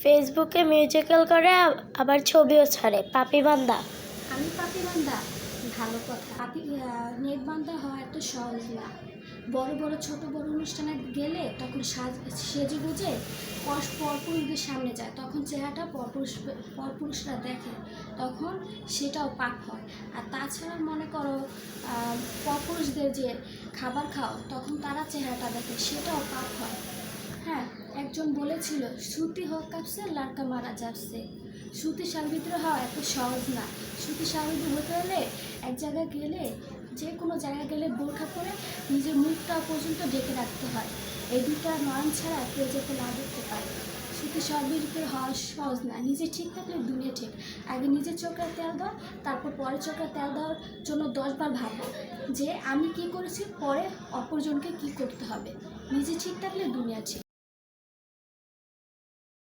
ফেসবুকে মিউজিক্যাল করে আবার ছবিও ছাড়ে পাপিবান্দা। আমি পাপিবান্দা? ভালো কথা। নেট বান্দা হওয়া এত সহজ না। বড় বড় ছোট বড় অনুষ্ঠানে গেলে তখন সেজে গুজে পরপুরুষদের সামনে যায়, তখন চেহারাটা পরপুরুষরা দেখে, তখন সেটাও পাপ হয়। আর তাছাড়া মনে করো পরপুরুষদের যে খাবার খাও, তখন তারা চেহারাটা দেখে, সেটাও পাপ হয়। হ্যাঁ, একজন বলেছিল শ্রুতি হোক কাপসে লাড়কা মারা যাচ্ছে। শ্রুতি সাবিত্রী হওয়া এত সহজ না। শ্রুতি সাবিত্রী হতে হলে এক জায়গায় গেলে, যে কোনো জায়গায় গেলে বোরখা পরে নিজের মুখটা পর্যন্ত ঢেকে রাখতে হয়। এই দুটা নয়ন ছাড়া কেউ যাতে না দেখতে পারে। শ্রুতি সাবিত্রী হওয়া সহজ না। নিজে ঠিক থাকলে দুনিয়া ঠিক। আগে নিজের চোখে তেল দাও, তারপর পরের চোখে তেল দেওয়ার জন্য 10 বার ভাবো যে আমি কি করেছি, পরে অপরজনকে কি করতে হবে। নিজে ঠিক থাকলে দুনিয়া ঠিক।